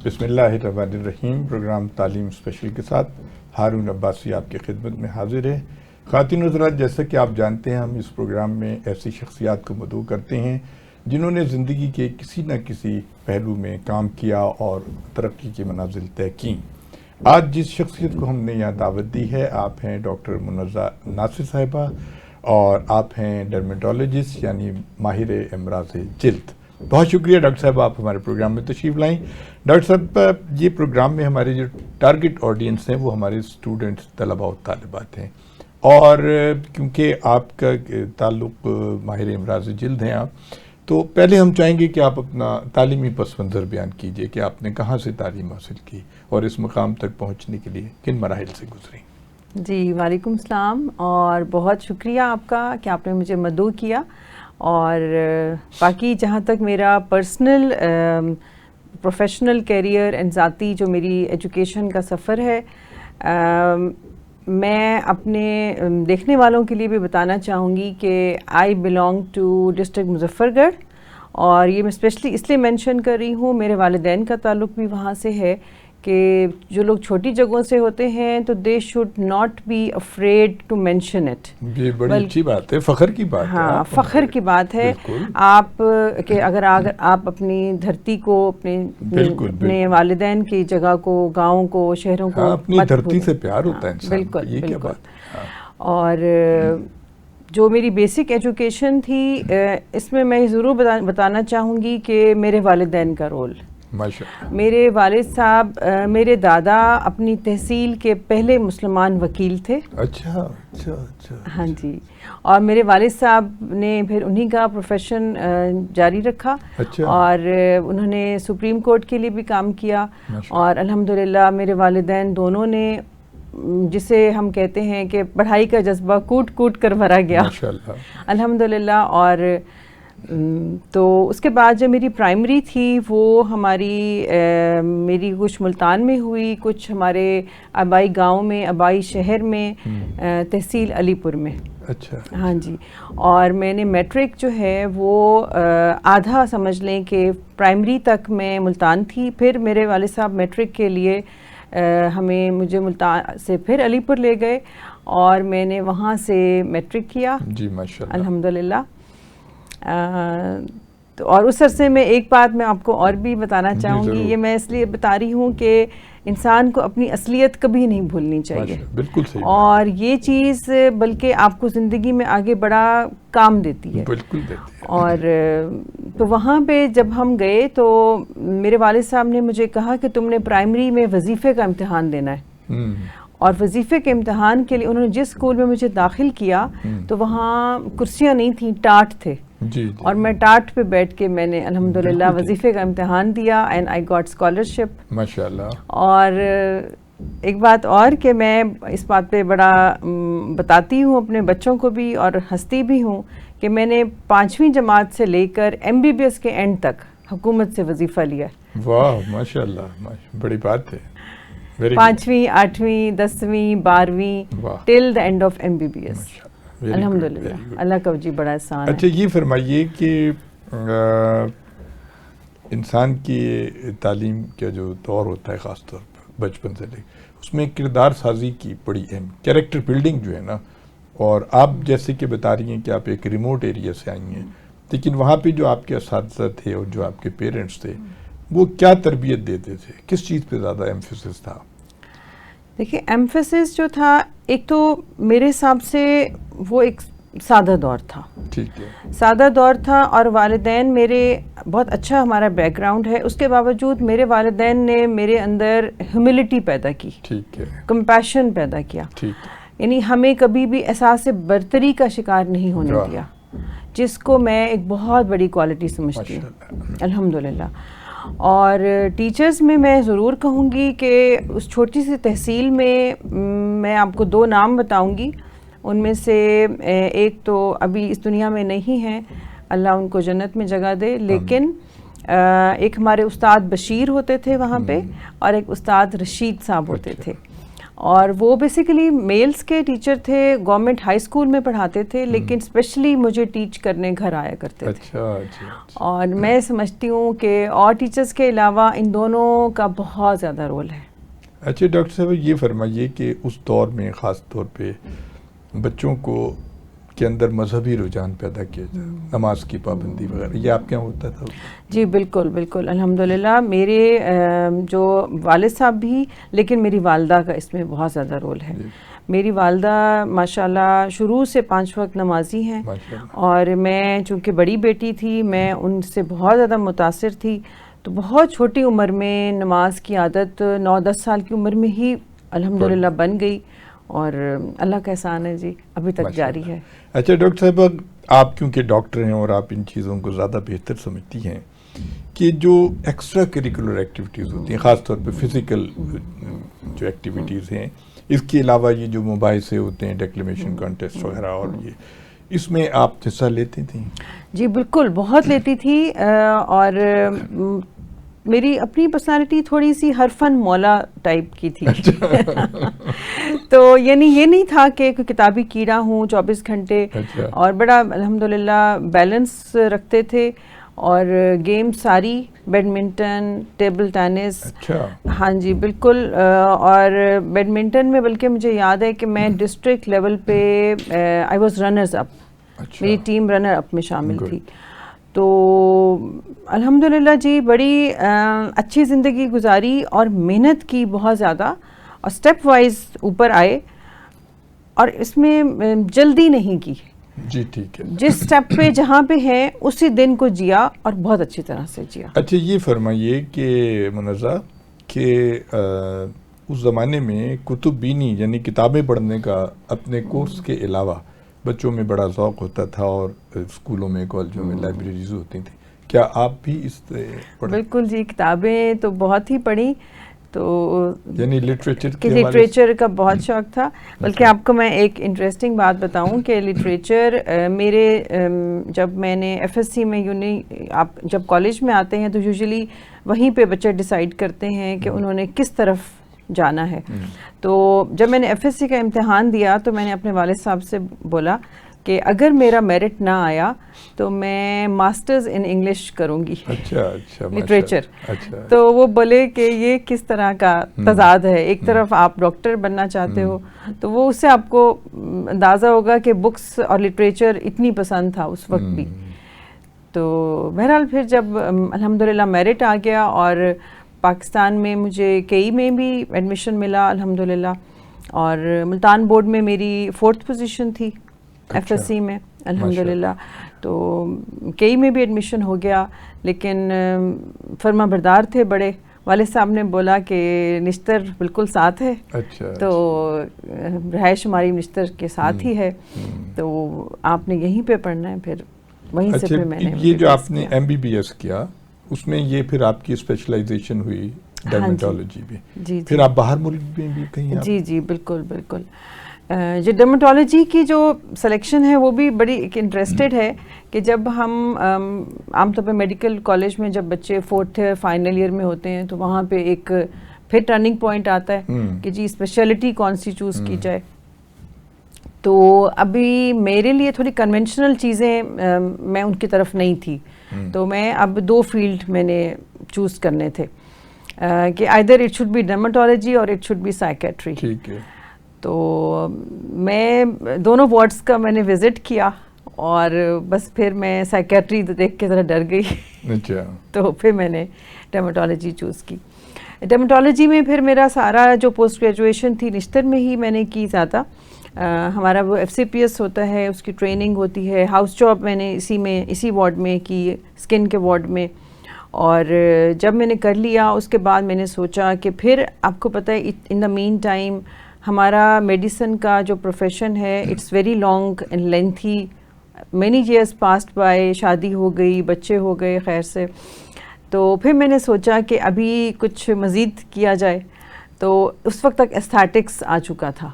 بسم اللہ الرحمن الرحیم. پروگرام تعلیم اسپیشل کے ساتھ ہارون عباسی آپ کی خدمت میں حاضر ہے. خواتین و حضرات، جیسا کہ آپ جانتے ہیں ہم اس پروگرام میں ایسی شخصیات کو مدعو کرتے ہیں جنہوں نے زندگی کے کسی نہ کسی پہلو میں کام کیا اور ترقی کی منازل طے کی. آج جس شخصیت کو ہم نے یہاں دعوت دی ہے، آپ ہیں ڈاکٹر منزہ ناصر صاحبہ، اور آپ ہیں ڈرمیٹولوجسٹ یعنی ماہر امراض جلد. بہت شکریہ ڈاکٹر صاحب، آپ ہمارے پروگرام میں تشریف لائیں. ڈاکٹر صاحب، یہ پروگرام میں ہمارے جو ٹارگٹ آڈینس ہیں وہ ہمارے اسٹوڈنٹس، طلباء و طالبات ہیں، اور کیونکہ آپ کا تعلق ماہر امراض جلد ہیں آپ، تو پہلے ہم چاہیں گے کہ آپ اپنا تعلیمی پس منظر بیان کیجئے کہ آپ نے کہاں سے تعلیم حاصل کی اور اس مقام تک پہنچنے کے لیے کن مراحل سے گزری. جی وعلیکم السلام، اور بہت شکریہ آپ کا کہ آپ نے مجھے مدعو کیا. اور باقی جہاں تک میرا پرسنل پروفیشنل کیریئر اینڈ ذاتی جو میری ایجوکیشن کا سفر ہے، میں اپنے دیکھنے والوں کے لیے بھی بتانا چاہوں گی کہ I belong to district Muzaffargarh, اور یہ میں اسپیشلی اس لیے مینشن کر رہی ہوں، میرے والدین کا تعلق بھی وہاں سے ہے کہ جو لوگ چھوٹی جگہوں سے ہوتے ہیں تو they should not be afraid to mention it. یہ بڑی اچھی بات ہے، فخر کی بات ہے. ہاں، فخر کی بات ہے. آپ کہ اگر آپ اپنی دھرتی کو، اپنے والدین کی جگہ کو، گاؤں کو، شہروں کو، اپنی دھرتی سے پیار ہوتا ہے انسان. بالکل یہ کیا بات ہے. اور جو میری بیسک ایجوکیشن تھی، اس میں میں ضرور بتانا چاہوں گی کہ میرے والدین کا رول. میرے والد صاحب، میرے دادا اپنی تحصیل کے پہلے مسلمان وکیل تھے. اچھا. ہاں جی. اور میرے والد صاحب نے پھر انہی کا پروفیشن جاری رکھا. اور انہوں نے سپریم کورٹ کے لیے بھی کام کیا. اور الحمدللہ میرے والدین دونوں نے، جسے ہم کہتے ہیں کہ پڑھائی کا جذبہ کوٹ کوٹ کر بھرا گیا الحمدللہ. اور تو اس کے بعد جو میری پرائمری تھی وہ میری کچھ ملتان میں ہوئی، کچھ ہمارے آبائی گاؤں میں، آبائی شہر میں، تحصیل علی پور میں. اچھا. ہاں جی. اور میں نے میٹرک جو ہے وہ آدھا سمجھ لیں کہ پرائمری تک میں ملتان تھی. پھر میرے والد صاحب میٹرک کے لیے مجھے ملتان سے پھر علی پور لے گئے، اور میں نے وہاں سے میٹرک کیا. جی ماشاءاللہ. الحمدللہ. اور اس عرصے میں ایک بات میں آپ کو اور بھی بتانا چاہوں گی، یہ میں اس لیے بتا رہی ہوں کہ انسان کو اپنی اصلیت کبھی نہیں بھولنی چاہیے. بالکل صحیح. اور یہ چیز بلکہ آپ کو زندگی میں آگے بڑا کام دیتی ہے. بالکل دیتی ہے. اور تو وہاں پہ جب ہم گئے تو میرے والد صاحب نے مجھے کہا کہ تم نے پرائمری میں وظیفے کا امتحان دینا ہے. اور وظیفے کے امتحان کے لیے انہوں نے جس اسکول میں مجھے داخل کیا تو وہاں کرسیاں نہیں تھیں، ٹاٹ تھے. اور میں ٹاٹ پہ بیٹھ کے میں نے الحمدللہ وظیفے کا امتحان دیا، اینڈ آئی گاٹ اسکالرشپ. ماشاءاللہ. اور ایک بات اور کہ میں اس بات پہ بڑا بتاتی ہوں اپنے بچوں کو بھی، اور ہنستی بھی ہوں کہ میں نے 5ویں جماعت سے لے کر MBBS کے اینڈ تک حکومت سے وظیفہ لیا. واہ ماشاءاللہ، بڑی بات ہے. 5ویں، 8ویں، 10ویں، 12ویں ٹل دا اینڈ آف MBBS. الحمدللہ. اللہ کا جی بڑا احسان ہے. اچھا، یہ فرمائیے کہ انسان کی تعلیم کا جو دور ہوتا ہے، خاص طور پر بچپن سے لے اس میں کردار سازی کی بڑی اہم، کیریکٹر بلڈنگ جو ہے نا، اور آپ جیسے کہ بتا رہی ہیں کہ آپ ایک ریموٹ ایریا سے آئی ہیں، لیکن وہاں پہ جو آپ کے اساتذہ تھے اور جو آپ کے پیرنٹس تھے وہ کیا تربیت دیتے تھے، کس چیز پہ زیادہ ایمفیسس تھا؟ دیکھیے، ایمفیسس جو تھا، ایک تو میرے حساب سے وہ ایک سادہ دور تھا. ٹھیک ہے. سادہ دور تھا، اور والدین میرے بہت اچھا ہمارا بیک گراؤنڈ ہے، اس کے باوجود میرے والدین نے میرے اندر ہیوملٹی پیدا کی. ٹھیک ہے. کمپیشن پیدا کیا. ٹھیک ہے. یعنی ہمیں کبھی بھی احساس برتری کا شکار نہیں ہونے دیا، جس کو میں ایک بہت بڑی کوالٹی سمجھتی ہوں الحمدللہ. اور ٹیچرز میں ضرور کہوں گی کہ اس چھوٹی سی تحصیل میں آپ کو 2 نام بتاؤں گی. ان میں سے ایک تو ابھی اس دنیا میں نہیں ہے، اللہ ان کو جنت میں جگہ دے، لیکن ایک ہمارے استاد بشیر ہوتے تھے وہاں پہ، اور ایک استاد رشید صاحب ہوتے تھے. اور وہ بیسیکلی میلز کے ٹیچر تھے, گورنمنٹ ہائی اسکول میں پڑھاتے تھے, لیکن اسپیشلی مجھے ٹیچ کرنے گھر آیا کرتے تھے. اور میں سمجھتی ہوں کہ اور ٹیچرز کے علاوہ ان دونوں کا بہت زیادہ رول ہے. اچھا ڈاکٹر صاحب یہ فرمائیے کہ اس دور میں خاص طور پہ بچوں کو کے اندر مذہبی رجحان پیدا کیا جائے, نماز کی پابندی وغیرہ, یہ آپ کے یہاں ہوتا تھا؟ جی بالکل بالکل, الحمدللہ میرے جو والد صاحب بھی, لیکن میری والدہ کا اس میں بہت زیادہ رول ہے. میری والدہ ماشاءاللہ شروع سے 5 وقت نمازی ہیں, اور میں چونکہ بڑی بیٹی تھی میں ان سے بہت زیادہ متاثر تھی, تو بہت چھوٹی عمر میں نماز کی عادت 9-10 سال کی عمر میں ہی الحمدللہ بن گئی, اور اللہ کا احسان ہے جی ابھی تک جاری ہے. اچھا ڈاکٹر صاحب, آپ کیونکہ ڈاکٹر ہیں اور آپ ان چیزوں کو زیادہ بہتر سمجھتی ہیں کہ جو ایکسٹرا کریکولر ایکٹیویٹیز ہوتی ہیں, خاص طور پہ فزیکل جو ایکٹیویٹیز ہیں, اس کے علاوہ یہ جو مباحثے ہوتے ہیں, ڈیکلیمیشن کانٹیسٹ وغیرہ, اور یہ اس میں آپ حصہ لیتی تھیں؟ جی بالکل, بہت لیتی تھی, اور میری اپنی پرسنالٹی تھوڑی سی ہر فن مولا ٹائپ کی تھی. تو یعنی یہ نہیں تھا کہ کوئی کتابی کیڑا ہوں 24 گھنٹے, اور بڑا الحمدللہ بیلنس رکھتے تھے, اور گیم ساری, بیڈمنٹن, ٹیبل ٹینس. ہاں جی بالکل, اور بیڈمنٹن میں بلکہ مجھے یاد ہے کہ میں ڈسٹرکٹ لیول پہ آئی واز رنرز اپ, میری ٹیم رنر اپ میں شامل تھی. تو الحمدللہ جی بڑی اچھی زندگی گزاری, اور محنت کی بہت زیادہ, اور سٹیپ وائز اوپر آئے, اور اس میں جلدی نہیں کی. جی ٹھیک ہے, جس سٹیپ پہ جہاں پہ ہیں اسی دن کو جیا, اور بہت اچھی طرح سے جیا. اچھا یہ فرمائیے کہ منزہ کہ اس زمانے میں کتب بینی یعنی کتابیں پڑھنے کا اپنے کورس کے علاوہ بچوں میں بڑا ذوق ہوتا تھا, اور اسکولوں میں کالجوں میں لائبریریز ہوتی تھیں, کیا آپ بھی اس بالکل جی, کتابیں تو بہت ہی پڑھی, تو یعنی لٹریچر کا بہت شوق تھا. بلکہ آپ کو میں ایک انٹرسٹنگ بات بتاؤں کہ لٹریچر میرے جب میں نے ایف ایس سی میں آپ جب کالج میں آتے ہیں تو یوزلی وہیں پہ بچے ڈیسائیڈ کرتے ہیں کہ انہوں نے کس طرف جانا ہے. تو جب میں نے ایف ایس سی کا امتحان دیا تو میں نے اپنے والد صاحب سے بولا کہ اگر میرا میرٹ نہ آیا تو میں ماسٹرز ان انگلش کروں گی, لٹریچر. تو وہ بولے کہ یہ کس طرح کا تضاد ہے, ایک طرف آپ ڈاکٹر بننا چاہتے ہو, تو وہ اس سے آپ کو اندازہ ہوگا کہ بکس اور لٹریچر اتنی پسند تھا اس وقت بھی. تو بہرحال پھر جب الحمدللہ میرٹ آ گیا, اور پاکستان میں مجھے کئی میں بھی ایڈمیشن ملا الحمدللہ, اور ملتان بورڈ میں میری 4th پوزیشن تھی ایف ایس سی میں الحمدللہ. تو کئی میں بھی ایڈمیشن ہو گیا, لیکن فرما بردار تھے بڑے, والد صاحب نے بولا کہ نشتر بالکل ساتھ ہے, تو رہائش ہماری نشتر کے ساتھ ہی ہے, تو آپ نے یہیں پہ پڑھنا ہے. پھر وہیں سے پھر میں نے یہ جو آپ نے ایم بی بی ایس کیا, اس میں یہ پھر آپ کی اسپیشلائزیشن ہوئی ڈرمیٹالوجی میں. جی پھر آپ باہر ملک میں بھی کہیں؟ جی جی بالکل بالکل. جو ڈرمیٹالوجی کی جو سلیکشن ہے وہ بھی بڑی ایک انٹرسٹڈ ہے, کہ جب ہم عام طور پہ میڈیکل کالج میں جب بچے 4th فائنل ایئر میں ہوتے ہیں تو وہاں پہ ایک پھر ٹرننگ پوائنٹ آتا ہے کہ جی اسپیشلٹی کون سی چوز کی جائے. تو ابھی میرے لیے تھوڑی کنونشنل چیزیں میں ان کی طرف نہیں تھی, تو میں اب 2 فیلڈ میں نے چوز کرنے تھے کہ آئدر اٹ شوڈ بی ڈرمیٹالوجی اور اٹ شوڈ بی سائیکیٹری. ٹھیک ہے. تو میں دونوں وارڈز کا میں نے وزٹ کیا, اور بس پھر میں سائیکیٹری دیکھ کے ذرا ڈر گئی. تو پھر میں نے ڈرمیٹالوجی چوز کی. ڈرمیٹالوجی میں پھر میرا سارا جو پوسٹ گریجویشن تھی نشتر میں ہی میں نے کی زیادہ. ہمارا وہ ایف سی پی ایس ہوتا ہے, اس کی ٹریننگ ہوتی ہے. ہاؤس جاب میں نے اسی وارڈ میں کی, اسکن کے وارڈ میں. اور جب میں نے کر لیا اس کے بعد میں نے سوچا کہ پھر آپ کو پتہ ہے ان دا مین ٹائم ہمارا میڈیسن کا جو پروفیشن ہے it's very long and lengthy, many years passed by, شادی ہو گئی, بچے ہو گئے خیر سے. تو پھر میں نے سوچا کہ ابھی کچھ مزید کیا جائے. تو اس وقت تک ایستھیٹکس آ چکا تھا,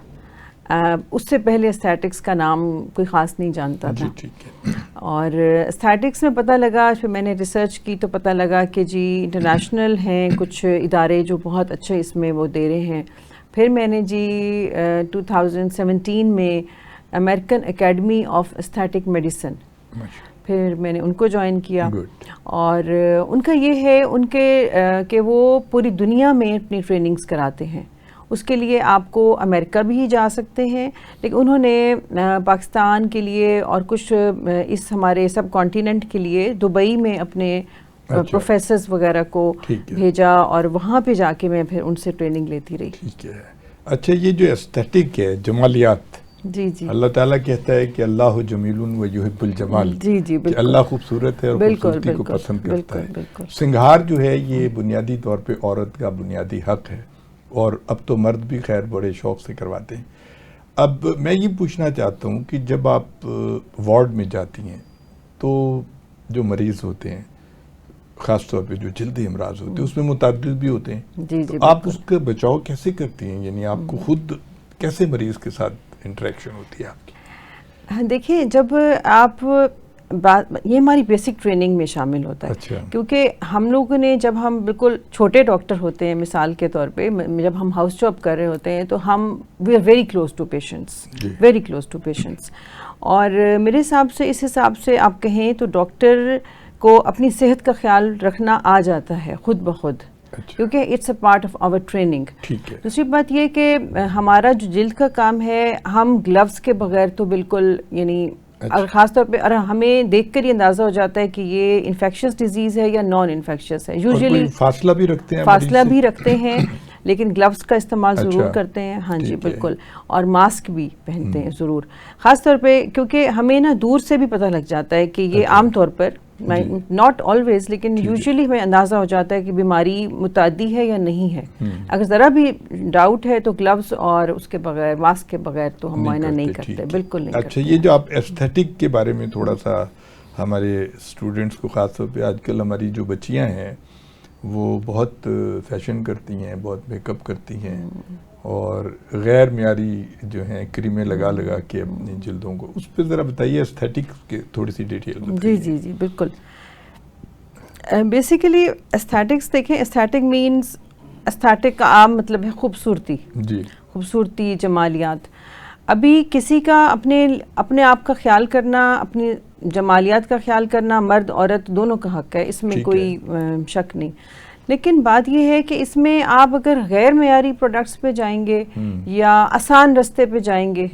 اس سے پہلے ایستھیٹکس کا نام کوئی خاص نہیں جانتا تھا. اور ایستھیٹکس میں پتہ لگا, پھر میں نے ریسرچ کی تو پتہ لگا کہ جی انٹرنیشنل ہیں کچھ ادارے جو بہت اچھے اس میں وہ دے رہے ہیں پھر میں نے جی 2017 میں American academy of aesthetic medicine, پھر میں نے ان کو جوائن کیا. اور ان کا یہ ہے ان کے کہ وہ پوری دنیا میں اپنی ٹریننگز کراتے ہیں. اس کے لیے آپ کو امریکہ بھی جا سکتے ہیں، لیکن انہوں نے پاکستان کے لیے اور کچھ اس ہمارے سب کانٹیننٹ کے لیے دبئی میں اپنے پروفیسرز وغیرہ کو بھیجا، اور وہاں پہ جا کے میں پھر ان سے ٹریننگ لیتی رہی. ٹھیک ہے. اچھا، یہ جو ایستھیٹک ہے، جمالیات، جی جی، اللہ تعالیٰ کہتا ہے کہ اللہ جمیل و یحب الجمال. جی جی بالکل، اللہ خوبصورت ہے اور خوبصورتی کو پسند کرتا ہے. سنگھار جو ہے یہ بنیادی طور پہ عورت کا بنیادی حق ہے، اور اب تو مرد بھی خیر بڑے شوق سے کرواتے ہیں. اب میں یہ پوچھنا چاہتا ہوں کہ جب آپ وارڈ میں جاتی ہیں تو جو مریض ہوتے ہیں، خاص طور پہ جو جلدی امراض ہوتے ہیں، اس میں متعدد بھی ہوتے ہیں، تو آپ اس کا بچاؤ کیسے کرتی ہیں؟ یعنی آپ کو خود کیسے مریض کے ساتھ انٹریکشن ہوتی ہے آپ کی؟ دیکھیں، جب آپ یہ ہماری بیسک ٹریننگ میں شامل ہوتا ہے، کیونکہ ہم لوگوں نے جب ہم بالکل چھوٹے ڈاکٹر ہوتے ہیں، مثال کے طور پہ جب ہم ہاؤس جاب کر رہے ہوتے ہیں تو ہم we are very close to patients, very close to patients. اور میرے حساب سے، اس حساب سے آپ کہیں تو ڈاکٹر کو اپنی صحت کا خیال رکھنا آ جاتا ہے خود بخود، کیونکہ it's a part of our training. دوسری بات یہ کہ ہمارا جو جلد کا کام ہے، ہم گلوز کے بغیر تو بالکل، یعنی اور خاص طور پہ ہمیں دیکھ کر یہ اندازہ ہو جاتا ہے کہ یہ انفیکشس ڈیزیز ہے یا نان انفیکشس ہے. یوزلی فاصلہ بھی رکھتے ہیں لیکن گلوز کا استعمال ضرور کرتے ہیں. ہاں جی بالکل، اور ماسک بھی پہنتے ہیں ضرور، خاص طور پہ کیونکہ ہمیں نا دور سے بھی پتہ لگ جاتا ہے کہ یہ عام طور پر، ناٹ آلویز لیکن یوزلی ہمیں اندازہ ہو جاتا ہے کہ بیماری متعدی ہے یا نہیں ہے. اگر ذرا بھی ڈاؤٹ ہے تو گلوز اور اس کے بغیر، ماسک کے بغیر تو ہم معائنہ نہیں کرتے، بالکل نہیں کرتے. اچھا، یہ جو آپ ایستھیٹک کے بارے میں تھوڑا سا ہمارے اسٹوڈنٹس کو، خاص طور پہ آج کل ہماری جو بچیاں ہیں وہ بہت فیشن کرتی ہیں، بہت میک اپ کرتی ہیں، اور غیر معیاری جو ہیں کریمیں لگا کے اپنی جلدوں کو، اس پہ ذرا بتائیے ایستھیٹک کے تھوڑی سی ڈیٹیل بتائیے. جی جی جی بالکل. بیسیکلی ایستھیٹکس دیکھیں، ایستھیٹک مینز، ایستھیٹک کا عام مطلب ہے خوبصورتی، جی، خوبصورتی، جمالیات. ابھی کسی کا اپنے آپ کا خیال کرنا، اپنی جمالیات کا خیال کرنا مرد عورت دونوں کا حق ہے، اس میں کوئی شک نہیں. لیکن بات یہ ہے کہ اس میں آپ اگر غیر معیاری پروڈکٹس پہ جائیں گے یا آسان رستے پہ جائیں گے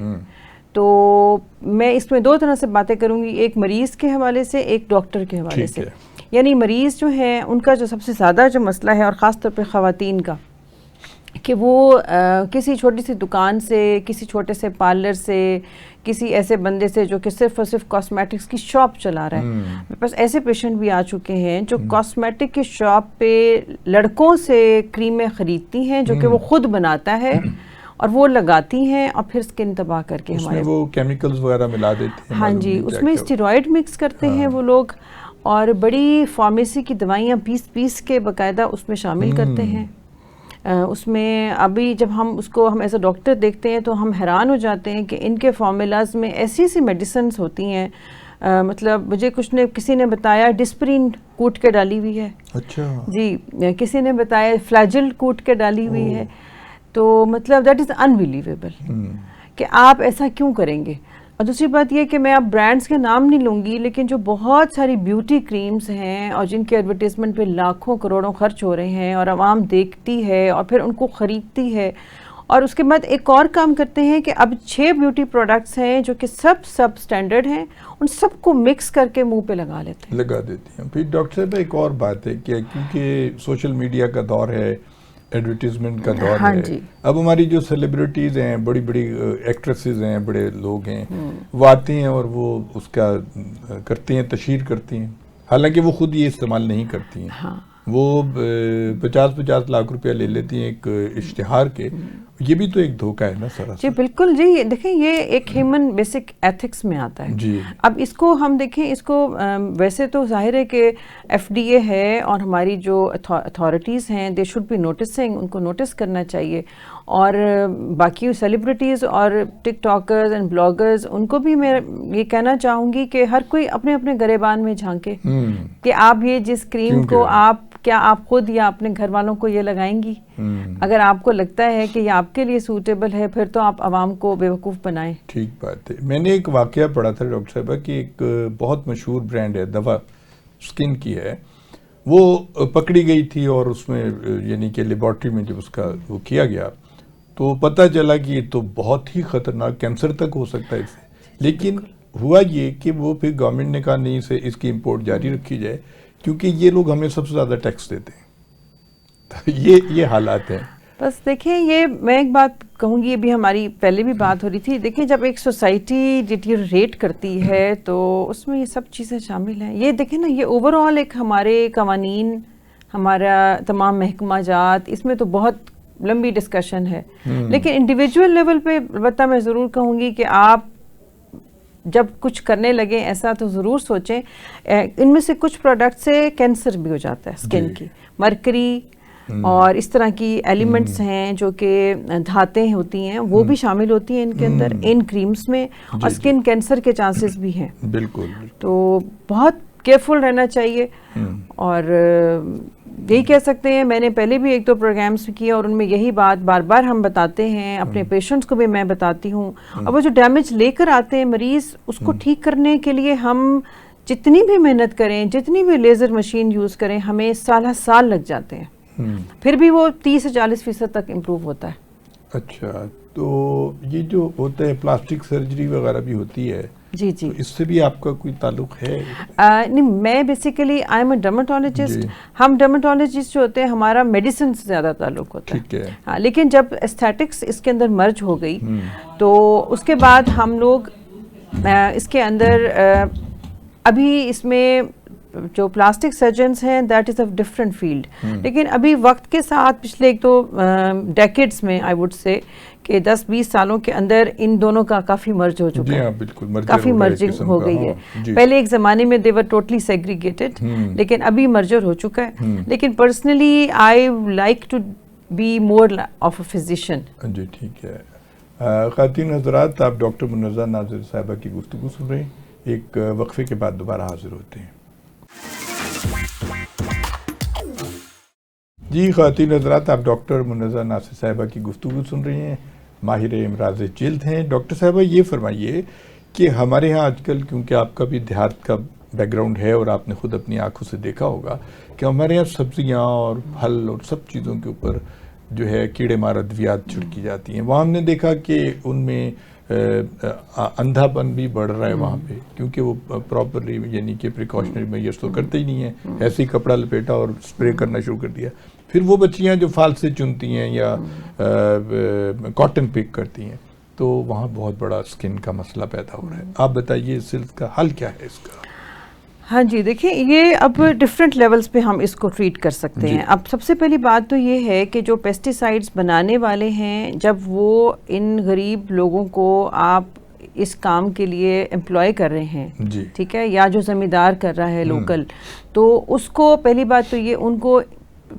تو میں اس میں دو طرح سے باتیں کروں گی، ایک مریض کے حوالے سے، ایک ڈاکٹر کے حوالے سے. یعنی مریض جو ہیں ان کا جو سب سے زیادہ جو مسئلہ ہے، اور خاص طور پہ خواتین کا، کہ وہ کسی چھوٹی سی دکان سے، کسی چھوٹے سے پارلر سے، کسی ایسے بندے سے جو کہ صرف اور صرف کاسمیٹکس کی شاپ چلا رہا ہے. میرے پاس ایسے پیشنٹ بھی آ چکے ہیں جو کاسمیٹک کی شاپ پہ لڑکوں سے کریمیں خریدتی ہیں جو کہ وہ خود بناتا ہے اور وہ لگاتی ہیں، اور پھر اسکن تباہ کر کے ہمارے وہ کیمیکلز وغیرہ ملا دیتے ہیں. ہاں جی، اس میں اسٹیرائڈ مکس کرتے ہیں وہ لوگ، اور بڑی فارمیسی کی دوائیاں پیس کے باقاعدہ اس میں شامل کرتے ہیں. اس میں ابھی جب ہم ایز اے ڈاکٹر دیکھتے ہیں تو ہم حیران ہو جاتے ہیں کہ ان کے فارمولاز میں ایسی میڈیسنز ہوتی ہیں، مطلب مجھے کسی نے بتایا ڈسپرین کوٹ کے ڈالی ہوئی ہے. اچھا جی، کسی نے بتایا فلیجل کوٹ کے ڈالی ہوئی ہے. تو مطلب دیٹ از انبیلیویبل کہ آپ ایسا کیوں کریں گے. اور دوسری بات یہ کہ میں اب برانڈز کے نام نہیں لوں گی، لیکن جو بہت ساری بیوٹی کریمز ہیں اور جن کے ایڈورٹیزمنٹ پہ لاکھوں کروڑوں خرچ ہو رہے ہیں اور عوام دیکھتی ہے اور پھر ان کو خریدتی ہے، اور اس کے بعد ایک اور کام کرتے ہیں کہ اب 6 بیوٹی پروڈکٹس ہیں جو کہ سب سٹینڈرڈ ہیں، ان سب کو مکس کر کے منہ پہ لگا دیتی ہیں. پھر ڈاکٹر صاحب ایک اور بات ہے کہ کیونکہ سوشل میڈیا کا دور ہے، ایڈورٹیزمنٹ کا دور ہے، اب ہماری جو سیلیبریٹیز ہیں، بڑی ایکٹریسز ہیں، بڑے لوگ ہیں، وہ آتے ہیں اور وہ اس کا کرتے ہیں، تشہیر کرتی ہیں، حالانکہ وہ خود یہ استعمال نہیں کرتی ہیں. وہ 50 لاکھ روپیہ لے لیتی ہیں ایک اشتہار کے. یہ بھی تو ایک دھوکہ ہے نا سراسر. جی بالکل. جی دیکھیں، یہ ایک ہیومن بیسک ایتھکس میں آتا ہے. جی اب اس کو ہم دیکھیں، اس کو ویسے تو ظاہر ہے کہ FDA ہے اور ہماری جو اتھارٹیز ہیں، دے شوڈ بی نوٹسنگ، ان کو نوٹس کرنا چاہیے. اور باقی سیلیبریٹیز اور ٹک ٹاکرز اینڈ بلاگرز ان کو بھی میں یہ کہنا چاہوں گی کہ ہر کوئی اپنے اپنے گریبان میں جھانکے کہ آپ یہ جس کریم کو کیا آپ خود یا اپنے گھر والوں کو یہ لگائیں گی. اگر آپ کو لگتا ہے کہ یہ آپ کے لیے سوٹیبل ہے پھر تو آپ عوام کو بیوقوف بنائیں. ٹھیک بات ہے. میں نے ایک واقعہ پڑھا تھا ڈاکٹر صاحبہ کہ ایک بہت مشہور برانڈ ہے دوا اسکن کی ہے, وہ پکڑی گئی تھی اور اس میں یعنی کہ لیبارٹری میں جب اس کا وہ کیا گیا تو پتہ چلا کہ یہ تو بہت ہی خطرناک کینسر تک ہو سکتا ہے اس سے. لیکن ہوا یہ کہ وہ پھر گورنمنٹ نے کہا نہیں سے اس کی امپورٹ جاری رکھی جائے کیونکہ یہ لوگ ہمیں سب سے زیادہ ٹیکس دیتے ہیں. تو یہ حالات ہیں. بس دیکھیں, یہ میں ایک بات کہوں گی, یہ بھی ہماری پہلے بھی بات ہو رہی تھی. دیکھیں جب ایک سوسائٹی ڈیٹیریٹ کرتی ہے تو اس میں یہ سب چیزیں شامل ہیں. یہ دیکھیں نا, یہ اوور آل ایک ہمارے قوانین, ہمارا تمام محکمہ جات, اس میں تو بہت لمبی ڈسکشن ہے. لیکن انڈیویجول لیول پہ البتہ میں ضرور کہوں گی کہ آپ جب کچھ کرنے لگیں ایسا تو ضرور سوچیں. ان میں سے کچھ پروڈکٹ سے کینسر بھی ہو جاتا ہے اسکن کی, مرکری اور اس طرح کی ایلیمنٹس ہیں جو کہ دھاتیں ہوتی ہیں وہ بھی شامل ہوتی ہیں ان کے اندر, ان کریمز میں, اور اسکن کینسر کے چانسز بھی ہیں. بالکل. تو بہت کیئرفل رہنا چاہیے. اور یہی کہہ سکتے ہیں, میں نے پہلے بھی ایک دو پروگرامز کیے اور ان میں یہی بات بار بار ہم بتاتے ہیں, اپنے پیشنٹس کو بھی میں بتاتی ہوں. اور وہ جو ڈیمیج لے کر آتے ہیں مریض, اس کو ٹھیک کرنے کے لیے ہم جتنی بھی محنت کریں, جتنی بھی لیزر مشین یوز کریں, ہمیں سال لگ جاتے ہیں. پھر بھی وہ 30 سے 40% تک امپروو ہوتا ہے. اچھا, تو یہ جو ہوتا ہے پلاسٹک سرجری وغیرہ بھی ہوتی ہے, جی تو اس سے بھی آپ کا کوئی تعلق ہے؟ نہیں, میں basically I am a dermatologist. ہم ڈرماٹولوجسٹ جو ہوتے ہیں ہمارا میڈیسن سے زیادہ تعلق ہوتا ہے. ٹھیک ہے. ہاں, لیکن جب ایستھیٹکس اس کے اندر مرج ہو گئی تو اس کے بعد ہم لوگ اس کے اندر ابھی اس میں جو پلاسٹک سرجنز ہیں that is a different field. لیکن ابھی وقت کے ساتھ پچھلے ایک دو ڈیکیڈز میں آئی ووڈ سے کہ 10-20 سالوں کے اندر ان دونوں کا کافی مرج ہو چکا ہے. بالکل, کافی مرجنگ ہو گئی ہے. پہلے ایک زمانے میں they were totally segregated, لیکن ابھی مرجر ہو چکا ہے. لیکن personally I like to be more of a physician. جی ٹھیک ہے. خواتین حضرات, آپ ڈاکٹر منزہ ناظر صاحبہ کی گفتگو سن رہے ہیں. ایک وقفے کے بعد دوبارہ حاضر ہوتے ہیں. جی خواتین حضرات, آپ ڈاکٹر منزہ ناصر صاحبہ کی گفتگو سن رہی ہیں. ماہر امراض جلد ہیں. ڈاکٹر صاحبہ یہ فرمائیے کہ ہمارے ہاں آج کل, کیونکہ آپ کا بھی دیہات کا بیک گراؤنڈ ہے اور آپ نے خود اپنی آنکھوں سے دیکھا ہوگا کہ ہمارے ہاں سبزیاں اور پھل اور سب چیزوں کے اوپر جو ہے کیڑے مار ادویات چھڑکی جاتی ہیں. وہاں ہم نے دیکھا کہ ان میں اندھا پن بھی بڑھ رہا ہے وہاں پہ, کیونکہ وہ پراپرلی یعنی کہ پریکاشنری میجرز تو کرتے ہی نہیں ہیں. ایسے ہی کپڑا لپیٹا اور اسپرے کرنا شروع کر دیا. پھر وہ بچیاں جو پھال سے چنتی ہیں یا کاٹن پک کرتی ہیں تو وہاں بہت بڑا اسکن کا مسئلہ پیدا ہو رہا ہے. آپ بتائیے اس کا حل کیا ہے اس کا؟ ہاں جی, دیکھیں یہ اب ڈفرینٹ لیولز پہ ہم اس کو ٹریٹ کر سکتے ہیں. اب سب سے پہلی بات تو یہ ہے کہ جو پیسٹی سائڈز بنانے والے ہیں, جب وہ ان غریب لوگوں کو آپ اس کام کے لیے امپلائی کر رہے ہیں, ٹھیک ہے, یا جو زمیندار کر رہا ہے لوکل, تو اس کو پہلی بات تو یہ ان کو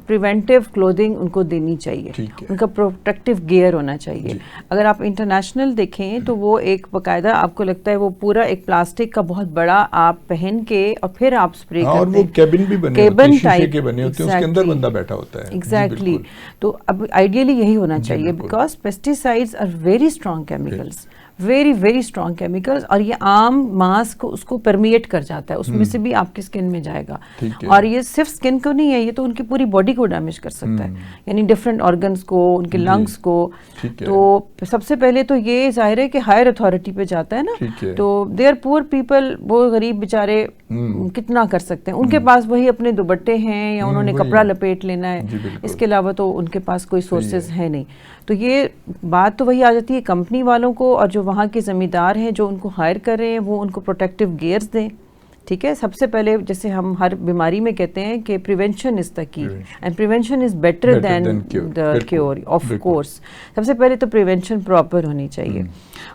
پریونٹیو کلودنگ ان کو دینی چاہیے, ان کا پروٹیکٹیو گیئر ہونا چاہیے. اگر آپ انٹرنیشنل دیکھیں تو وہ ایک باقاعدہ آپ کو لگتا ہے وہ پورا ایک پلاسٹک کا بہت بڑا آپ پہن کے اور پھر آپ اسپرے کرتے ہیں. اور وہ کیبن بھی بنے ہوتے ہیں, شیشے کے بنے ہوتے ہیں, اس کے اندر بندہ بیٹھا ہوتا ہے. ایگزیکٹلی. تو اب آئیڈیلی یہی ہونا چاہیے, because pesticides are very strong chemicals, very very strong chemicals, اور یہ عام ماسک اس کو پرمیٹ کر جاتا ہے, اس میں سے بھی آپ کی اسکن میں جائے گا. اور یہ صرف اسکن کو نہیں ہے, یہ تو ان کی پوری باڈی کو ڈیمیج کر سکتا ہے, یعنی ڈفرینٹ آرگنز کو, ان کے لنگس کو. تو سب سے پہلے تو یہ ظاہر ہے کہ ہائر اتھارٹی پہ جاتا ہے نا, تو دے آر پور پیپل, وہ غریب بیچارے کتنا کر سکتے ہیں, ان کے پاس وہی اپنے دوپٹے ہیں یا انہوں نے کپڑا لپیٹ لینا ہے, اس کے علاوہ تو ان کے پاس کوئی سورسز ہے نہیں. تو یہ بات تو وہی آ جاتی ہے کمپنی والوں کو, اور جو وہاں کے زمیندار ہیں جو ان کو ہائر کر رہے ہیں وہ ان کو پروٹیکٹیو گیئرز دیں. ٹھیک ہے, سب سے پہلے جیسے ہم ہر بیماری میں کہتے ہیں کہ prevention is the key, and prevention is better than the cure. Of course سب سے پہلے تو پریونشن پراپر ہونی چاہیے,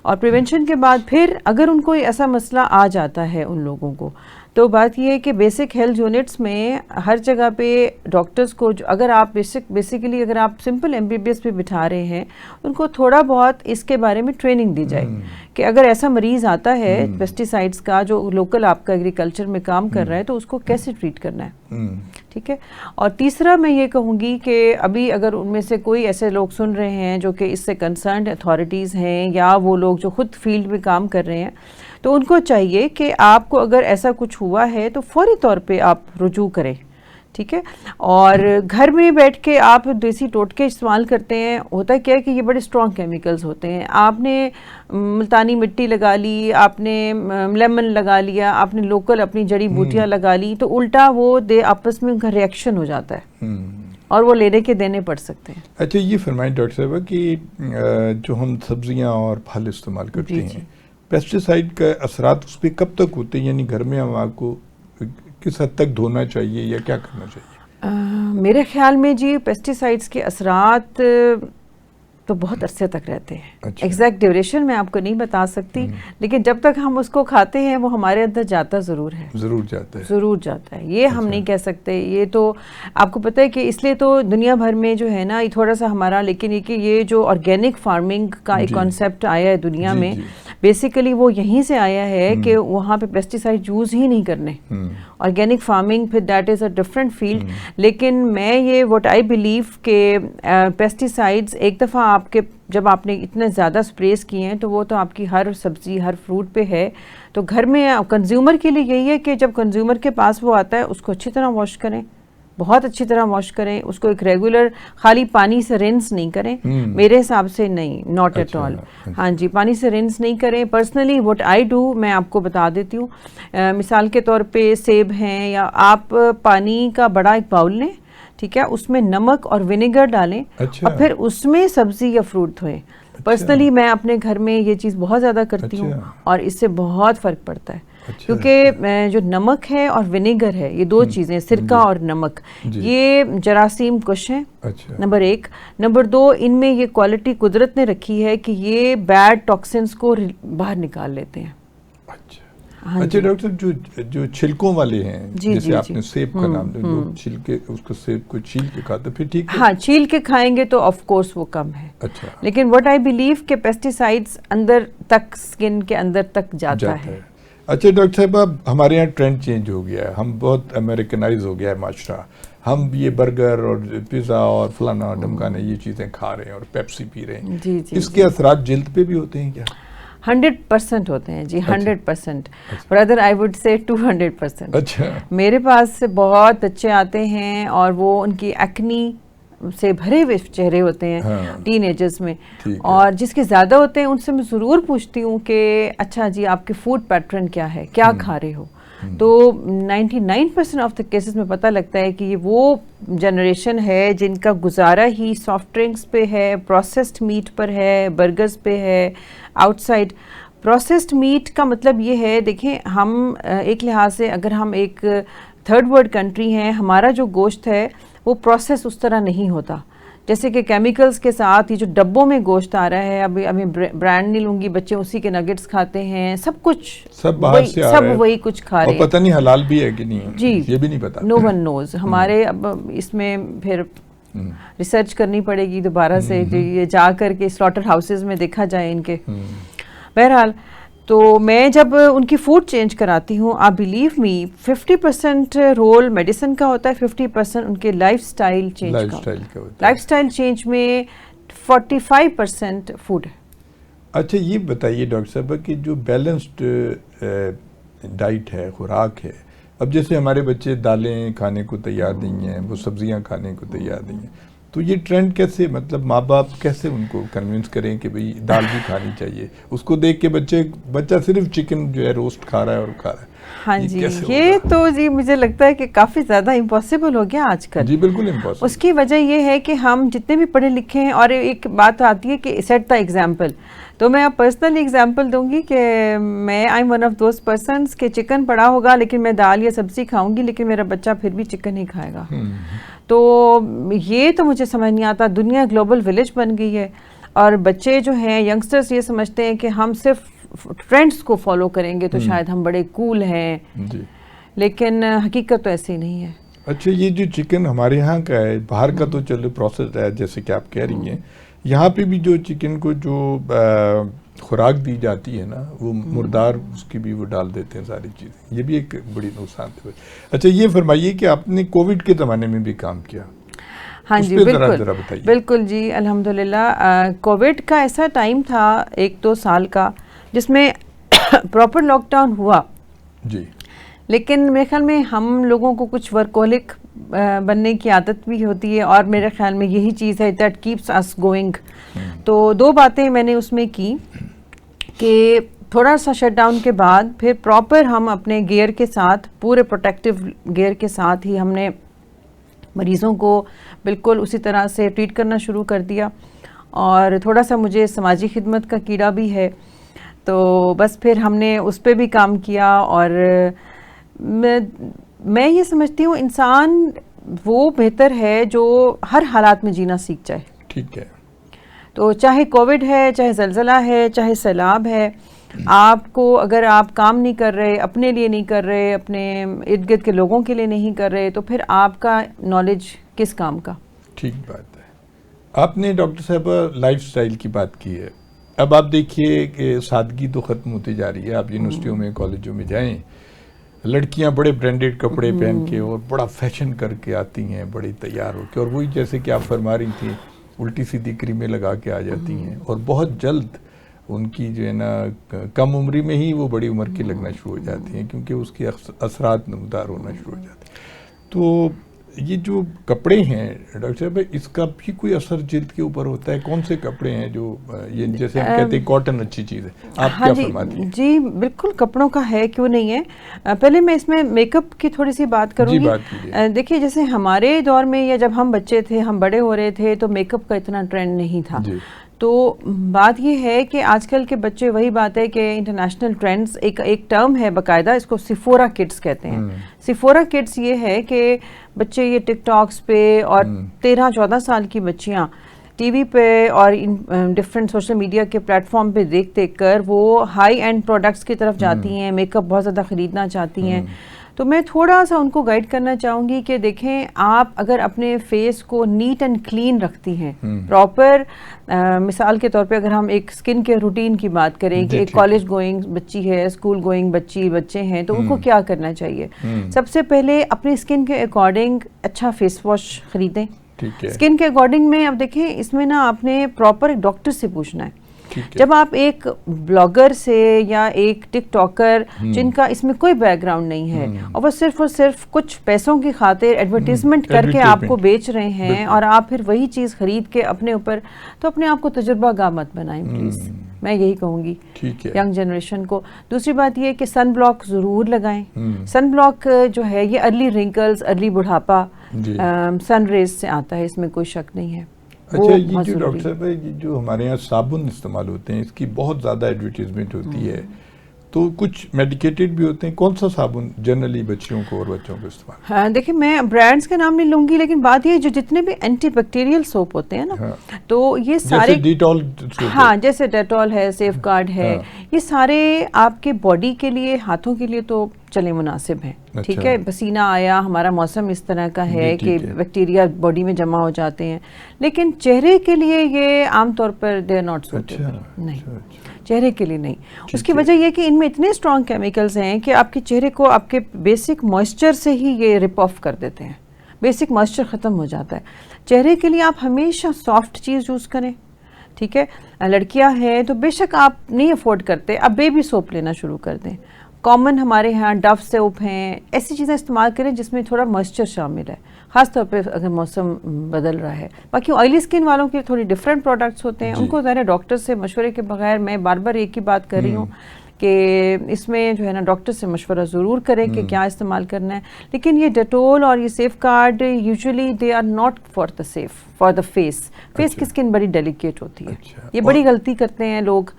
اور پریونشن کے بعد پھر اگر ان کو ایسا مسئلہ آ جاتا ہے ان لوگوں کو, تو بات یہ ہے کہ بیسک ہیلتھ یونٹس میں ہر جگہ پہ ڈاکٹرز کو اگر آپ بیسیکلی اگر آپ سمپل MBBS پہ بٹھا رہے ہیں ان کو تھوڑا بہت اس کے بارے میں ٹریننگ دی جائے کہ اگر ایسا مریض آتا ہے پیسٹی سائڈس کا جو لوکل آپ کا ایگریکلچر میں کام کر رہا ہے تو اس کو کیسے ٹریٹ کرنا ہے. ٹھیک ہے. اور تیسرا میں یہ کہوں گی کہ ابھی اگر ان میں سے کوئی ایسے لوگ سن رہے ہیں جو کہ اس سے کنسرنڈ اتھارٹیز ہیں یا وہ لوگ جو خود فیلڈ میں کام کر رہے ہیں تو ان کو چاہیے کہ آپ کو اگر ایسا کچھ ہوا ہے تو فوری طور پہ آپ رجوع کریں. ٹھیک ہے. اور گھر میں بیٹھ کے آپ دیسی ٹوٹکے استعمال کرتے ہیں, ہوتا کیا ہے کہ یہ بڑے اسٹرانگ کیمیکلز ہوتے ہیں. آپ نے ملتانی مٹی لگا لی, آپ نے لیمن لگا لیا, آپ نے لوکل اپنی جڑی بوٹیاں لگا لی, تو الٹا وہ آپس میں ان کا ریئیکشن ہو جاتا ہے اور وہ لینے کے دینے پڑ سکتے ہیں. اچھا یہ فرمائیں ڈاکٹر صاحبہ کہ جو ہم سبزیاں اور پھل استعمال کرتے ہیں پیسٹی سائڈ کا اثرات اس پہ کب تک ہوتے ہیں, یعنی گھر میں ہم آپ کو کس حد تک دھونا چاہیے یا کیا کرنا چاہیے؟ میرے خیال میں جی پیسٹی سائڈس کے اثرات تو بہت عرصے تک رہتے ہیں. ایگزیکٹ ڈیوریشن میں آپ کو نہیں بتا سکتی, لیکن جب تک ہم اس کو کھاتے ہیں وہ ہمارے اندر جاتا ضرور ہے. ضرور جاتا ہے, ضرور جاتا ہے, یہ ہم نہیں کہہ سکتے. یہ تو آپ کو پتہ ہے کہ اس لیے تو دنیا بھر میں جو ہے نا یہ تھوڑا سا ہمارا, لیکن یہ جو آرگینک فارمنگ کا ایک کانسیپٹ آیا ہے دنیا میں, بیسیکلی وہ یہیں سے آیا ہے کہ وہاں پہ پیسٹی سائڈ یوز ہی نہیں کرنے. آرگینک فارمنگ پھر that is a different field. لیکن میں یہ واٹ آئی بلیو کہ پیسٹی سائڈز ایک دفعہ آپ کے جب آپ نے اتنے زیادہ سپریز کیے ہیں تو وہ تو آپ کی ہر سبزی ہر فروٹ پہ ہے. تو گھر میں کنزیومر کے لیے یہی ہے کہ جب کنزیومر کے پاس وہ آتا ہے اس کو اچھی طرح واش کریں, بہت اچھی طرح واش کریں, اس کو ایک ریگولر خالی پانی سے رنس نہیں کریں. میرے حساب سے نہیں, ناٹ ایٹ آل. ہاں جی, پانی سے رنس نہیں کریں. پرسنلی وٹ آئی ڈو میں آپ کو بتا دیتی ہوں. مثال کے طور پہ سیب ہیں, یا آپ پانی کا بڑا ایک باؤل لیں, ٹھیک ہے, اس میں نمک اور ونیگر ڈالیں اور پھر اس میں سبزی یا فروٹ دھوئیں. پرسنلی میں اپنے گھر میں یہ چیز بہت زیادہ کرتی ہوں اور اس سے بہت فرق پڑتا ہے. کیونکہ جو نمک ہے اور ونیگر ہے, یہ دو چیزیں, سرکہ اور نمک, یہ جراثیم کش ہیں نمبر ایک. نمبر دو, ان میں یہ کوالٹی قدرت نے رکھی ہے کہ یہ بیڈ ٹاکسنز کو باہر نکال لیتے ہیں. اچھا ڈاکٹر صاحب, جو چھلکوں والے ہیں جیسے آپ نے سیب کا نام لیا, جو چھلکے اس کو سیب کو چھیل کے کھاتے پھر ٹھیک ہے, ہاں چھیل کے کھائیں گے تو آف کورس وہ کم ہے. اچھا, لیکن وٹ آئی بلیو کہ پیسٹی سائڈس اندر تک, اسکن کے اندر تک جاتا ہے. اچھا ڈاکٹر صاحب, اب ہمارے یہاں ٹرینڈ چینج ہو گیا ہے, ہم بہت امریکنائز ہو گیا ہے معاشرہ. ہم یہ برگر اور پیزا اور فلانا ڈمکانا یہ چیزیں کھا رہے ہیں اور پیپسی پی رہے ہیں. اس کے اثرات جلد پہ بھی ہوتے ہیں کیا؟ 100% ہوتے ہیں جی, 100%. برادر آئی وڈ سے 200%. اچھا, میرے پاس سے بہت بچے آتے ہیں اور وہ ان کی ایکنی سے بھرے ہوئے چہرے ہوتے ہیں ٹین ایجرز میں, اور جس کے زیادہ ہوتے ہیں ان سے میں ضرور پوچھتی ہوں کہ اچھا جی آپ کے فوڈ پیٹرن کیا ہے, کیا کھا رہے ہو. تو 99% آف دا کیسز میں پتہ لگتا ہے کہ یہ وہ جنریشن ہے جن کا گزارا ہی سافٹ ڈرنکس پہ ہے, پروسیسڈ میٹ پر ہے, برگرز پہ ہے, آؤٹ سائڈ. پروسیسڈ میٹ کا مطلب یہ ہے, دیکھیں ہم ایک لحاظ سے اگر ہم ایک تھرڈ ورلڈ کنٹری ہیں, ہمارا جو گوشت ہے وہ پروسیس اس طرح نہیں ہوتا. جیسے کہ کیمیکلز کے ساتھ یہ جو ڈبوں میں گوشت آ رہا ہے, ابھی برانڈ نہیں لوں گی, بچے اسی کے نگٹس کھاتے ہیں, سب کچھ سب باہر سے آ رہا ہے, سب وہی کچھ کھا رہے ہیں, اور پتہ نہیں حلال بھی ہے کہ نہیں ہے جی, یہ بھی نہیں پتا. نو ون نوز. ہمارے اب اس میں پھر ریسرچ کرنی پڑے گی دوبارہ سے, یہ جا کر کے سلاٹر ہاؤسز میں دیکھا جائے ان کے. بہرحال تو میں جب ان کی فوڈ چینج کراتی ہوں, آپ بلیو می 50% رول میڈیسن کا ہوتا ہے, 50% ان کے لائف سٹائل چینج کا ہوتا ہے. لائف سٹائل چینج میں 45% فوڈ ہے. اچھا یہ بتائیے ڈاکٹر صاحب کہ جو بیلنسڈ ڈائٹ ہے, خوراک ہے, اب جیسے ہمارے بچے دالیں کھانے کو تیار نہیں ہیں, وہ سبزیاں کھانے کو تیار نہیں ہیں, تو یہ ٹرینڈ کیسے, مطلب ماں باپ کیسے ان کو کنونس کریں کہ بھئی دال بھی کھانی چاہیے؟ اس کو دیکھ کے بچہ صرف چکن جو ہے روسٹ کھا رہا ہے اور کھا رہا ہے. ہاں جی, یہ تو جی مجھے لگتا ہے کہ کافی زیادہ امپاسبل ہو گیا آج کل. جی بالکل امپاسبل. اس کی وجہ یہ ہے کہ ہم جتنے بھی پڑھے لکھے ہیں, اور ایک بات آتی ہے کہ سیٹ دا ایگزامپل. تو میں اب پرسنل ایگزامپل دوں گی کہ میں I am one of those persons کہ چکن پڑا ہوگا لیکن میں دال یا سبزی کھاؤں گی, لیکن میرا بچہ پھر بھی چکن نہیں کھائے گا. تو یہ تو مجھے سمجھ نہیں آتا. دنیا گلوبل ولیج بن گئی ہے, اور بچے جو ہیں ینگسٹرز یہ سمجھتے ہیں کہ ہم صرف ٹرینڈز کو فالو کریں گے تو شاید ہم بڑے کول ہیں. لیکن حقیقت تو ایسی نہیں ہے. اچھا یہ جو چکن ہمارے یہاں کا ہے، باہر کا تو چلو پروسیس ہے جیسے کہ آپ کہہ رہی ہیں، یہاں پہ بھی جو چکن کو جو خوراک دی جاتی ہے نا وہ مردار اس کی بھی وہ ڈال دیتے ہیں ساری چیزیں، یہ بھی ایک بڑی نقصان دہ. اچھا یہ فرمائیے کہ آپ نے کووڈ کے زمانے میں بھی کام کیا. ہاں جی بالکل جی الحمدللہ. کووڈ کا ایسا ٹائم تھا 1-2 سال کا جس میں پراپر لاک ڈاؤن ہوا جی، لیکن میرے خیال میں ہم لوگوں کو کچھ ورکولک بننے کی عادت بھی ہوتی ہے، اور میرے خیال میں یہی چیز ہے دیٹ کیپس اس گوئنگ. تو 2 باتیں میں نے اس میں کی کہ تھوڑا سا شٹ ڈاؤن کے بعد پھر پراپر ہم اپنے گیئر کے ساتھ، پورے پروٹیکٹیو گیئر کے ساتھ ہی ہم نے مریضوں کو بالکل اسی طرح سے ٹریٹ کرنا شروع کر دیا. اور تھوڑا سا مجھے سماجی خدمت کا کیڑا بھی ہے، تو بس پھر ہم نے اس پہ بھی کام کیا. اور میں یہ سمجھتی ہوں انسان وہ بہتر ہے جو ہر حالات میں جینا سیکھ جائے. ٹھیک ہے. تو چاہے کووڈ ہے، چاہے زلزلہ ہے، چاہے سیلاب ہے، آپ کو اگر آپ کام نہیں کر رہے، اپنے لیے نہیں کر رہے، اپنے ارد گرد کے لوگوں کے لیے نہیں کر رہے، تو پھر آپ کا نالج کس کام کا. ٹھیک بات ہے. آپ نے ڈاکٹر صاحبہ لائف سٹائل کی بات کی ہے. اب آپ دیکھیے کہ سادگی تو ختم ہوتی جا رہی ہے. آپ یونیورسٹیوں میں، کالجوں میں جائیں، لڑکیاں بڑے برانڈیڈ کپڑے پہن کے اور بڑا فیشن کر کے آتی ہیں، بڑی تیار ہو کے، اور وہی جیسے کہ آپ فرما رہی تھیں الٹی سیدھی کریمیں لگا کے آ جاتی ہیں، اور بہت جلد ان کی جو ہے نا کم عمری میں ہی وہ بڑی عمر کی لگنا شروع ہو جاتی ہیں، کیونکہ اس کے اثرات نمودار ہونا شروع ہو جاتے ہیں. تو یہ جو کپڑے ہیں ڈاکٹر صاحب، اس کا بھی کوئی اثر جلد کے اوپر ہوتا ہے؟ کون سے کپڑے ہیں جو یہ جیسے ہم کہتے ہیں کاٹن اچھی چیز ہے، آپ کیا فرماتی ہیں؟ جی بالکل کپڑوں کا ہے، کیوں نہیں ہے. پہلے میں اس میں میک اپ کی تھوڑی سی بات کروں گی. دیکھیے جیسے ہمارے دور میں یا جب ہم بچے تھے، ہم بڑے ہو رہے تھے، تو میک اپ کا اتنا ٹرینڈ نہیں تھا. تو بات یہ ہے کہ آج کل کے بچے، وہی بات ہے کہ انٹرنیشنل ٹرینڈز، ایک ٹرم ہے باقاعدہ، اس کو سیفورا کڈز کہتے ہیں. سیفورا کڈز یہ ہے کہ بچے یہ ٹک ٹاکس پہ اور 13-14 سال کی بچیاں ٹی وی پہ اور ڈفرینٹ سوشل میڈیا کے پلیٹ فارم پہ دیکھ کر وہ ہائی اینڈ پروڈکٹس کی طرف جاتی ہیں، میک اپ بہت زیادہ خریدنا چاہتی ہیں. تو میں تھوڑا سا ان کو گائیڈ کرنا چاہوں گی کہ دیکھیں، آپ اگر اپنے فیس کو نیٹ اینڈ کلین رکھتی ہیں پراپر، مثال کے طور پہ اگر ہم ایک اسکن کیئر روٹین کی بات کریں کہ ایک کالج گوئنگ بچی ہے، اسکول گوئنگ بچے ہیں، تو ان کو کیا کرنا چاہیے؟ سب سے پہلے اپنی اسکن کے اکارڈنگ اچھا فیس واش خریدیں. اسکن کے اکارڈنگ میں اب دیکھیں اس میں نا آپ نے پراپر ایک ڈاکٹر سے پوچھنا ہے. جب آپ ایک بلاگر سے یا ایک ٹک ٹاکر جن کا اس میں کوئی بیک گراؤنڈ نہیں ہے اور وہ صرف کچھ پیسوں کی خاطر ایڈورٹیزمنٹ کر کے آپ کو بیچ رہے ہیں، اور آپ پھر وہی چیز خرید کے اپنے اوپر، تو اپنے آپ کو تجربہ گاہ مت بنائیں پلیز. میں یہی کہوں گی ینگ جنریشن کو. دوسری بات یہ کہ سن بلاک ضرور لگائیں. سن بلاک جو ہے یہ ارلی رنکلز، ارلی بڑھاپا سن ریز سے آتا ہے، اس میں کوئی شک نہیں ہے. اچھا یہ جو ڈاکٹر صاحب ہے، یہ جو ہمارے یہاں صابن استعمال ہوتے ہیں، اس کی بہت زیادہ ایڈورٹیزمنٹ ہوتی ہے، تو کچھ میڈیکیٹڈ بھی ہوتے ہیں. کون سا صابن جنرلی بچیوں کو اور بچوں کو استعمال؟ ہاں دیکھیں میں برانڈز کے نام نہیں لوں گی، لیکن بات یہ جو جتنے بھی اینٹی بیکٹیریل سوپ ہوتے ہیں نا، تو یہ سارے ڈیٹول، ہاں جیسے ڈیٹول ہے، سیف گارڈ ہے، یہ سارے آپ کے باڈی کے لیے، ہاتھوں کے لیے تو چلے مناسب ہیں. ٹھیک ہے، پسینہ آیا، ہمارا موسم اس طرح کا ہے کہ بیکٹیریا باڈی میں جمع ہو جاتے ہیں، لیکن چہرے کے لیے یہ عام طور پر دے آر ناٹ سوٹیبل. نہیں، چہرے کے لیے نہیں. اس کی وجہ یہ کہ ان میں اتنے اسٹرانگ کیمیکلز ہیں کہ آپ کے چہرے کو آپ کے بیسک موئسچر سے ہی یہ رپ آف کر دیتے ہیں، بیسک موئسچر ختم ہو جاتا ہے. چہرے کے لیے آپ ہمیشہ سافٹ چیز یوز کریں. ٹھیک ہے، لڑکیاں ہیں تو بے شک آپ نہیں افورڈ کرتے، اب بیبی سوپ لینا شروع کر دیں. کامن ہمارے ہاں ڈو سوپ ہیں، ایسی چیزیں استعمال کریں جس میں تھوڑا موئسچر شامل ہے، خاص طور پہ اگر موسم بدل رہا ہے. باقی آئلی اسکن والوں کے تھوڑی ڈفرینٹ پروڈکٹس ہوتے ہیں، ان کو ذرا ڈاکٹر سے مشورے کے بغیر، میں بار بار ایک ہی بات کر رہی ہوں کہ اس میں جو ہے نا ڈاکٹر سے مشورہ ضرور کریں کہ کیا استعمال کرنا ہے. لیکن یہ ڈیٹول اور یہ Safeguard usually they are not for the safe for the face کی اسکن بڑی ڈیلیکیٹ ہوتی ہے. یہ بڑی غلطی کرتے ہیں لوگ،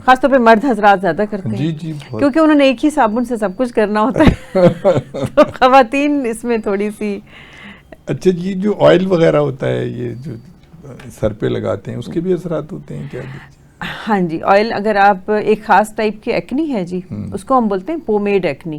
خاص طور پہ مرد حضرات زیادہ کرتے ہیں، کیونکہ انہوں نے ایک ہی صابن سے سب کچھ کرنا ہوتا ہے. تو خواتین اس میں تھوڑی سی. اچھا یہ جو آئل وغیرہ ہوتا ہے، یہ جو سر پہ لگاتے ہیں، اس کے بھی اثرات ہوتے ہیں کیا؟ ہاں جی، آئل اگر آپ ایک خاص ٹائپ کی ایکنی ہے جی، اس کو ہم بولتے ہیں پومیڈ ایکنی.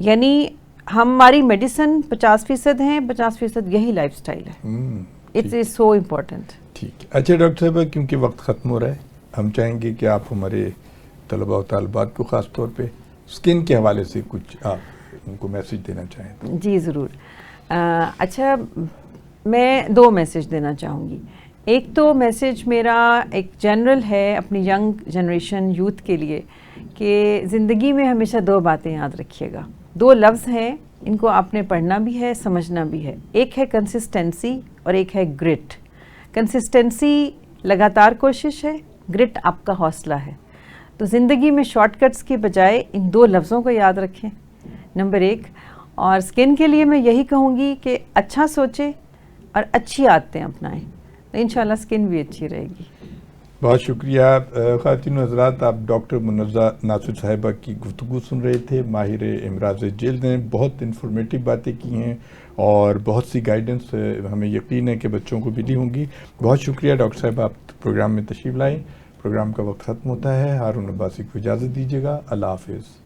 یعنی ہماری میڈیسن 50% ہیں، 50% یہی لائف سٹائل ہے. It's is so important. ٹھیک ہے. اچھا ڈاکٹر صاحبہ، کیونکہ وقت ختم ہو رہا ہے، ہم چاہیں گے کہ آپ ہمارے طلباء و طالبات کو خاص طور پہ اسکن کے حوالے سے کچھ آپ ان کو میسج دینا چاہیں تو. جی ضرور. اچھا، میں 2 میسج دینا چاہوں گی. ایک تو میسج میرا ایک جنرل ہے اپنی ینگ جنریشن یوتھ کے لیے کہ زندگی میں ہمیشہ 2 باتیں یاد رکھیے گا. 2 لفظ ہیں، ان کو آپ نے پڑھنا بھی ہے، سمجھنا بھی ہے. ایک ہے کنسسٹنسی اور ایک ہے گرٹ. کنسسٹنسی لگاتار کوشش ہے، گرٹ آپ کا حوصلہ ہے. تو زندگی میں شارٹ کٹس کے بجائے ان 2 لفظوں کو یاد رکھیں، نمبر 1. اور اسکن کے لیے میں یہی کہوں گی کہ اچھا سوچیں اور اچھی عادتیں اپنائیں، تو انشاءاللہ اسکن بھی اچھی رہے گی. بہت شکریہ. خواتین و حضرات، آپ ڈاکٹر منزہ ناصر صاحبہ کی گفتگو سن رہے تھے. ماہر امراض جلد نے بہت انفارمیٹیو باتیں کی ہیں اور بہت سی گائیڈنس ہمیں یقین ہے کہ بچوں کو ملی ہوں گی. بہت شکریہ ڈاکٹر صاحب، آپ پروگرام میں تشریف لائیں. پروگرام کا وقت ختم ہوتا ہے. ہارون عباسی کو اجازت دیجیے گا. اللہ حافظ.